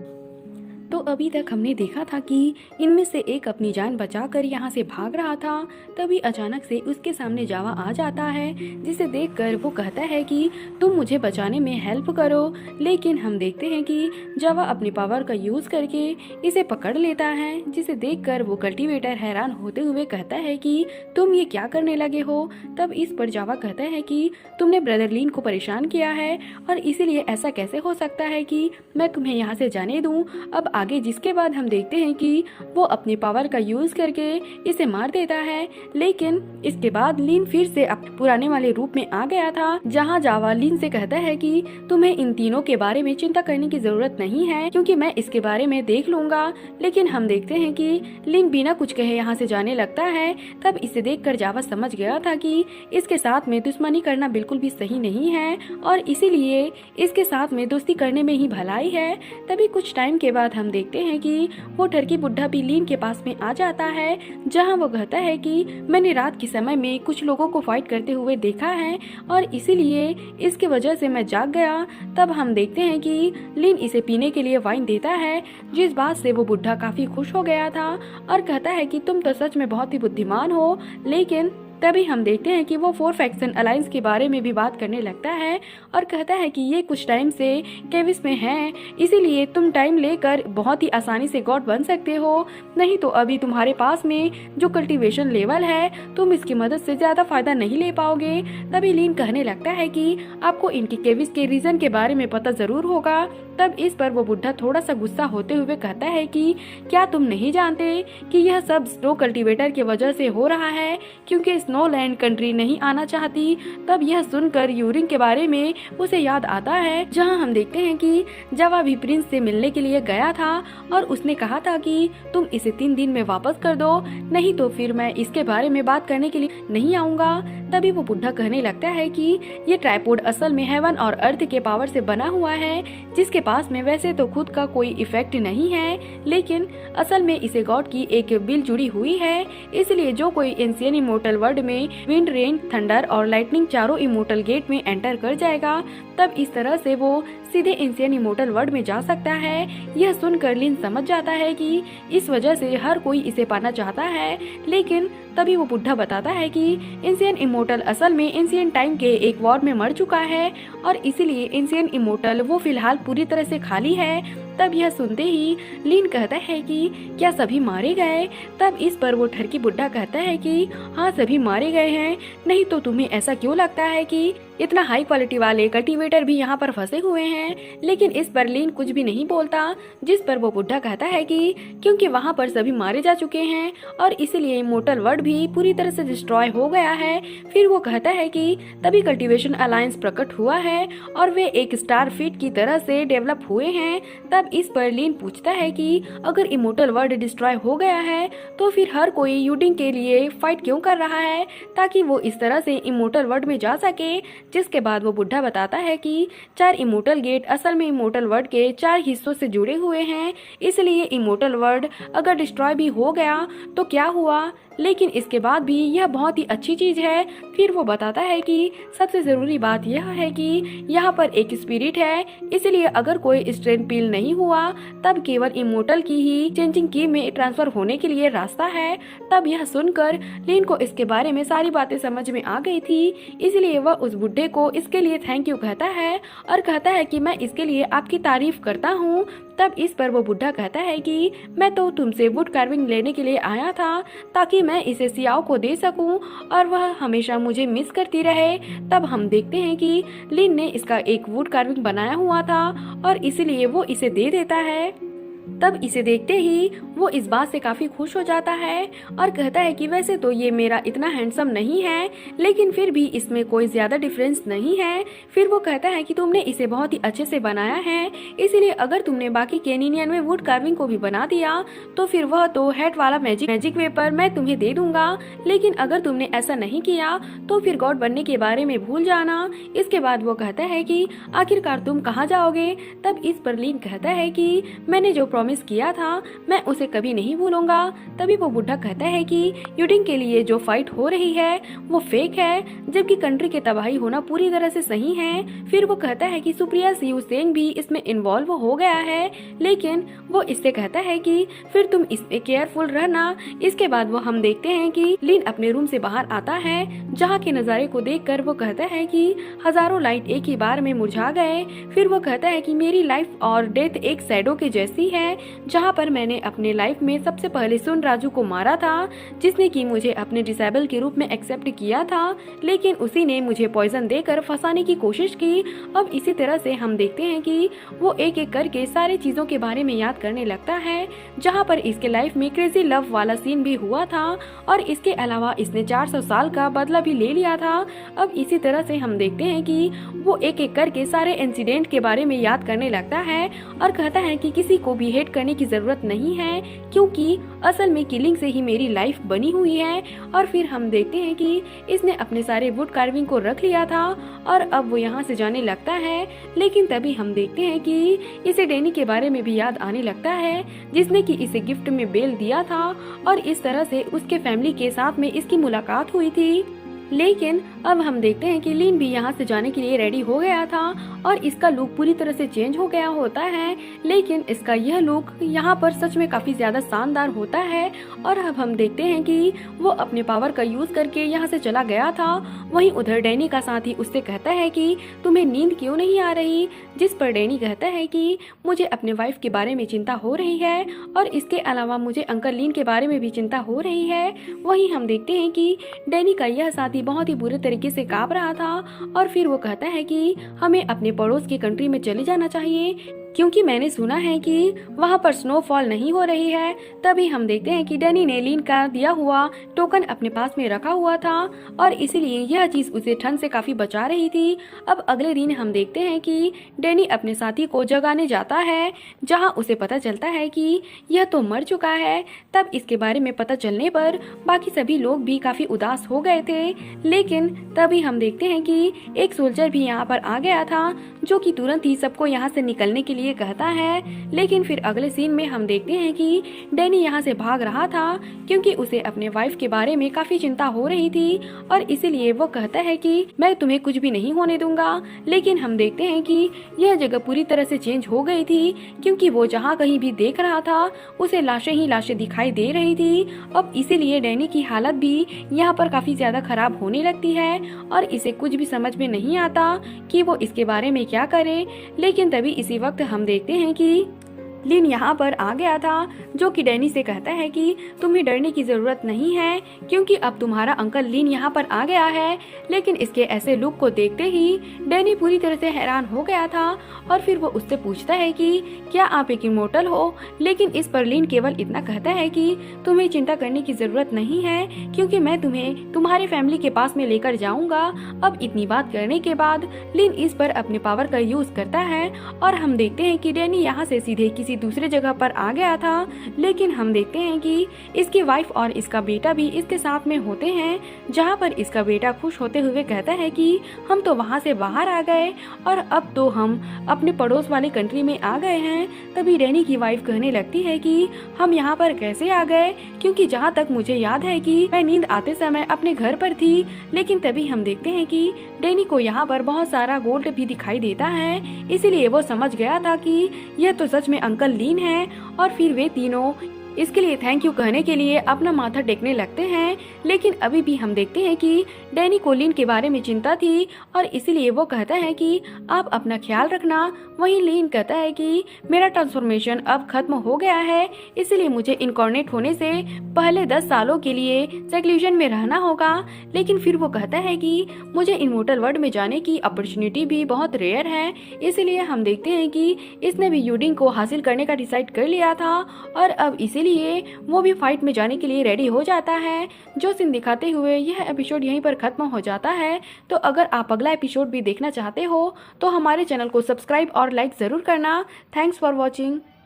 तो अभी तक हमने देखा था कि इनमें से एक अपनी जान बचाकर यहाँ से भाग रहा था। तभी अचानक से उसके सामने जावा आ जाता है, जिसे देखकर वो कहता है कि तुम मुझे बचाने में हेल्प करो। लेकिन हम देखते हैं कि जावा अपनी पावर का यूज करके इसे पकड़ लेता है, जिसे देखकर वो कल्टीवेटर हैरान होते हुए कहता है कि तुम ये क्या करने लगे हो। तब इस पर जावा कहता है कि तुमने ब्रदर लीन को परेशान किया है और इसीलिए ऐसा कैसे हो सकता है कि मैं तुम्हें यहाँ से जाने दूँ। अब आगे जिसके बाद हम देखते हैं कि वो अपनी पावर का यूज करके इसे मार देता है। लेकिन इसके बाद लीन फिर से पुराने वाले रूप में आ गया था, जहाँ जावा लीन से कहता है कि तुम्हें इन तीनों के बारे में चिंता करने की जरूरत नहीं है, क्योंकि मैं इसके बारे में देख लूंगा। लेकिन हम देखते हैं कि लीन बिना कुछ कहे यहाँ से जाने लगता है। तब इसे देखकर जावा समझ गया था कि इसके साथ में दुश्मनी करना बिल्कुल भी सही नहीं है और इसीलिए इसके साथ में दोस्ती करने में ही भलाई है। तभी कुछ टाइम के बाद हम देखते हैं कि वो ठरकी बुढ़ा भी लीन के पास में आ जाता है, जहां वो कहता है कि मैंने रात के समय में कुछ लोगों को फाइट करते हुए देखा है और इसीलिए इसकी वजह से मैं जाग गया। तब हम देखते हैं कि लीन इसे पीने के लिए वाइन देता है, जिस बात से वो बुढ़ा काफी खुश हो गया था और कहता है कि तुम तो सच में बहुत ही बुद्धिमान हो। लेकिन तभी हम देखते हैं कि वो फोर फैक्शन अलायंस के बारे में भी बात करने लगता है और कहता है कि ये कुछ टाइम से केविस में हैं, इसीलिए तुम टाइम लेकर बहुत ही आसानी से गॉड बन सकते हो। नहीं तो अभी तुम्हारे पास में जो कल्टीवेशन लेवल है तुम इसकी मदद से ज्यादा फायदा नहीं ले पाओगे। तभी लीन कहने लगता है कि आपको इनकी केविस के रीजन के बारे में पता जरूर होगा। तब इस पर वो बुढ़ा थोड़ा सा गुस्सा होते हुए कहता है कि क्या तुम नहीं जानते कि यह सब स्नो कल्टीवेटर की वजह से हो रहा है, क्योंकि स्नोलैंड कंट्री नहीं आना चाहती। तब यह सुनकर यूरिंग के बारे में उसे याद आता है, जहां हम देखते हैं कि जावा भी प्रिंस से मिलने के लिए गया था और उसने कहा था कि तुम इसे 3 दिन में वापस कर दो, नहीं तो फिर मैं इसके बारे में बात करने के लिए नहीं आऊंगा। तभी वो बुढ़ा कहने लगता है कि ये ट्राइपॉड असल में हेवन और अर्थ के पावर से बना हुआ है, जिसके पास में वैसे तो खुद का कोई इफेक्ट नहीं है, लेकिन असल में इसे गॉड की एक बिल जुड़ी हुई है। इसलिए जो कोई एंशिएंट इमोर्टल वर्ल्ड में विंड, रेन, थंडर और लाइटनिंग चारों इमोर्टल गेट में एंटर कर जाएगा, तब इस तरह से वो सीधे एंशिएंट इमोर्टल वर्ल्ड में जा सकता है। यह सुनकर लीन समझ जाता है कि इस वजह से हर कोई इसे पाना चाहता है। लेकिन तभी वो बुढ़ा बताता है कि एंशिएंट इमोर्टल असल में एंशिएंट टाइम के एक वॉर में मर चुका है और इसीलिए एंशिएंट इमोर्टल वो फिलहाल पूरी तरह से खाली है। तब यह सुनते ही लीन कहता है कि क्या सभी मारे गए। तब इस पर वो ठरकी बुढ़ा कहता है कि हाँ, सभी मारे गए हैं। नहीं तो तुम्हें ऐसा क्यों लगता है कि इतना हाई क्वालिटी वाले कल्टीवेटर भी यहाँ पर फंसे हुए हैं। लेकिन इस पर लीन कुछ भी नहीं बोलता, जिस पर वो बुढ़ा कहता है कि क्योंकि वहाँ पर सभी मारे जा चुके हैं और इसीलिए इमोर्टल वर्ल्ड भी पूरी तरह से डिस्ट्रॉय हो गया है। फिर वो कहता है कि तभी कल्टीवेशन अलायंस प्रकट हुआ है और वे एक स्टार फीट की तरह से डेवलप हुए हैं। तब इस पर लीन पूछता है कि अगर इमोर्टल वर्ल्ड डिस्ट्रॉय हो गया है तो फिर हर कोई यूडिंग के लिए फाइट क्यों कर रहा है, ताकि वो इस तरह से इमोर्टल वर्ल्ड में जा सके। जिसके बाद वो बुढ़ा बताता है कि 4 इमोर्टल गेट असल में इमोर्टल वर्ल्ड के 4 हिस्सों से जुड़े हुए हैं, इसलिए इमोर्टल वर्ल्ड अगर डिस्ट्रॉय भी हो गया तो क्या हुआ, लेकिन इसके बाद भी यह बहुत ही अच्छी चीज है। फिर वो बताता है कि सबसे जरूरी बात यह है कि यहाँ पर एक स्पिरिट है, इसलिए अगर कोई स्ट्रेन पील नहीं हुआ तब केवल इमोर्टल की ही चेंजिंग की में ट्रांसफर होने के लिए रास्ता है। तब यह सुनकर लीन को इसके बारे में सारी बातें समझ में आ गई थी, इसलिए वह उस बुढ़े को इसके लिए थैंक यू कहता है और कहता है कि मैं इसके लिए आपकी तारीफ करता हूँ। तब इस पर वो बुढ़ा कहता है कि मैं तो तुमसे वुड कार्विंग लेने के लिए आया था, ताकि मैं इसे सियाओ को दे सकूं और वह हमेशा मुझे मिस करती रहे। तब हम देखते हैं कि लिन ने इसका एक वुड कार्विंग बनाया हुआ था और इसलिए वो इसे दे देता है। तब इसे देखते ही वो इस बात से काफी खुश हो जाता है और कहता है कि वैसे तो ये मेरा इतना हैंडसम नहीं है, लेकिन फिर भी इसमें कोई ज्यादा डिफरेंस नहीं है। फिर वो कहता है कि तुमने इसे बहुत ही अच्छे से बनाया है, इसीलिए अगर तुमने बाकी कैनिनियन में वुड कार्विंग को भी बना दिया तो फिर वह तो हेड वाला मैजिक वेपर मैं तुम्हें दे दूंगा। लेकिन अगर तुमने ऐसा नहीं किया तो फिर गॉड बनने के बारे में भूल जाना। इसके बाद वो कहता है कि आखिरकार तुम कहाँ जाओगे। तब इस पर लीन कहता है कि मैंने जो प्रॉमिस किया था मैं उसे कभी नहीं भूलूंगा। तभी वो बुढ़ा कहता है कि यूडिंग के लिए जो फाइट हो रही है वो फेक है, जबकि कंट्री की तबाही होना पूरी तरह से सही है। फिर वो कहता है कि सुप्रिया सिंह सेन भी इसमें इन्वॉल्व हो गया है, लेकिन वो इससे कहता है कि फिर तुम इसमें केयरफुल रहना। इसके बाद वो हम देखते हैं कि लिन अपने रूम से बाहर आता है, जहाँ के नज़ारे को देखकर वो कहता है कि हजारों लाइट एक ही बार में मुरझा गए। फिर वो कहता है कि मेरी लाइफ और डेथ एक शैडो के जैसी है, जहाँ पर मैंने अपने लाइफ में सबसे पहले सुन राजू को मारा था, जिसने कि मुझे अपने डिसेबल के रूप में एक्सेप्ट किया था, लेकिन उसी ने मुझे पॉइजन देकर फंसाने की कोशिश की। अब इसी तरह से हम देखते हैं कि वो एक एक करके सारी चीजों के बारे में याद करने लगता है, जहाँ पर इसके लाइफ में क्रेजी लव वाला सीन भी हुआ था और इसके अलावा इसने 400 साल का बदला भी ले लिया था। अब इसी तरह से हम देखते हैं कि वो एक एक करके सारे इंसिडेंट के बारे में याद करने लगता है और कहता है कि किसी को भी हेट करने की जरूरत नहीं है, क्योंकि असल में किलिंग से ही मेरी लाइफ बनी हुई है। और फिर हम देखते हैं कि इसने अपने सारे वुड कार्विंग को रख लिया था और अब वो यहाँ से जाने लगता है, लेकिन तभी हम देखते हैं कि इसे डैनी के बारे में भी याद आने लगता है, जिसने कि इसे गिफ्ट में बेल दिया था और इस तरह से उसके फैमिली के साथ में इसकी मुलाकात हुई थी। लेकिन अब हम देखते हैं कि लिन भी यहाँ से जाने के लिए रेडी हो गया था और इसका लुक पूरी तरह से चेंज हो गया होता है, लेकिन इसका यह लुक यहाँ पर सच में काफी ज्यादा शानदार होता है। और अब हम देखते हैं कि वो अपने पावर का यूज करके यहाँ से चला गया था। वहीं उधर डैनी का साथी उससे कहता है कि तुम्हें नींद क्यों नहीं आ रही, जिस पर डैनी कहता है कि मुझे अपने वाइफ के बारे में चिंता हो रही है और इसके अलावा मुझे अंकल लिन के बारे में भी चिंता हो रही है। वहीं हम देखते हैं कि डैनी का यह साथी बहुत ही बुरे तरीके से कांप रहा था और फिर वो कहता है कि हमें अपने पड़ोस की कंट्री में चले जाना चाहिए, क्योंकि मैंने सुना है कि वहाँ पर स्नोफॉल नहीं हो रही है। तभी हम देखते हैं कि डैनी ने लिन का दिया हुआ टोकन अपने पास में रखा हुआ था और इसीलिए यह चीज उसे ठंड से काफी बचा रही थी। अब अगले दिन हम देखते हैं कि डैनी अपने साथी को जगाने जाता है, जहाँ उसे पता चलता है कि यह तो मर चुका है। तब इसके बारे में पता चलने पर बाकी सभी लोग भी काफी उदास हो गए थे, लेकिन तभी हम देखते हैं कि एक सोल्जर भी यहाँ पर आ गया था, जो कि तुरंत ही सबको यहाँ से निकलने के लिए कहता है। लेकिन फिर अगले सीन में हम देखते हैं कि डैनी यहाँ से भाग रहा था, क्योंकि उसे अपने वाइफ के बारे में काफी चिंता हो रही थी और इसीलिए वो कहता है कि मैं तुम्हें कुछ भी नहीं होने दूंगा। लेकिन हम देखते हैं कि यह जगह पूरी तरह से चेंज हो गई थी, क्योंकि वो जहाँ कहीं भी देख रहा था उसे लाशें ही लाशें दिखाई दे रही थी। अब इसीलिए डैनी की हालत भी यहाँ पर काफी ज्यादा खराब होने लगती है और इसे कुछ भी समझ में नहीं आता कि वो इसके बारे में क्या करे। लेकिन तभी इसी वक्त हम देखते हैं कि लिन यहाँ पर आ गया था, जो कि डैनी से कहता है कि तुम्हें डरने की जरूरत नहीं है, क्योंकि अब तुम्हारा अंकल लिन यहाँ पर आ गया है। लेकिन इसके ऐसे लुक को देखते ही डैनी पूरी तरह से हैरान हो गया था और फिर वो उससे पूछता है कि क्या आप एक इमोर्टल हो। लेकिन इस पर लिन केवल इतना कहता है कि तुम्हें चिंता करने की जरूरत नहीं है, क्योंकि मैं तुम्हें तुम्हारे फैमिली के पास में लेकर जाऊंगा। अब इतनी बात करने के बाद लिन इस पर अपने पावर का यूज करता है और हम देखते हैं कि डैनी यहाँ से सीधे किसी दूसरे जगह पर आ गया था। लेकिन हम देखते हैं कि इसकी वाइफ और इसका बेटा भी इसके साथ में होते हैं, जहाँ पर इसका बेटा खुश होते हुए कहता है कि हम तो वहाँ से बाहर आ गए और अब तो हम अपने पड़ोस वाली कंट्री में आ गए हैं। तभी डैनी की वाइफ कहने लगती है कि हम यहाँ पर कैसे आ गए, क्योंकि जहाँ तक मुझे याद है कि मैं नींद आते समय अपने घर पर थी। लेकिन तभी हम देखते हैं कि डैनी को यहाँ पर बहुत सारा गोल्ड भी दिखाई देता है, इसीलिए वो समझ गया था कि यह तो सच में अंकल लीन है। और फिर वे तीनों इसके लिए थैंक यू कहने के लिए अपना माथा टेकने लगते हैं। लेकिन अभी भी हम देखते हैं कि डैनी को लिन के बारे में चिंता थी और इसीलिए वो कहता है कि आप अपना ख्याल रखना। वहीं लिन कहता है कि मेरा ट्रांसफॉर्मेशन अब खत्म हो गया है, इसलिए मुझे इनकॉर्नेट होने से पहले 10 सालों के लिए सेक्लूजन में रहना होगा। लेकिन फिर वो कहता है कि मुझे इमोर्टल वर्ल्ड में जाने की अपॉर्चुनिटी भी बहुत रेयर है, इसलिए हम देखते हैं कि इसने भी यूडिंग को हासिल करने का डिसाइड कर लिया था और अब इसीलिए वो भी फाइट में जाने के लिए रेडी हो जाता है। जो सीन दिखाते हुए यह एपिसोड यहीं पर खत्म हो जाता है। तो अगर आप अगला एपिसोड भी देखना चाहते हो तो हमारे चैनल को सब्सक्राइब और लाइक जरूर करना। Thanks for watching.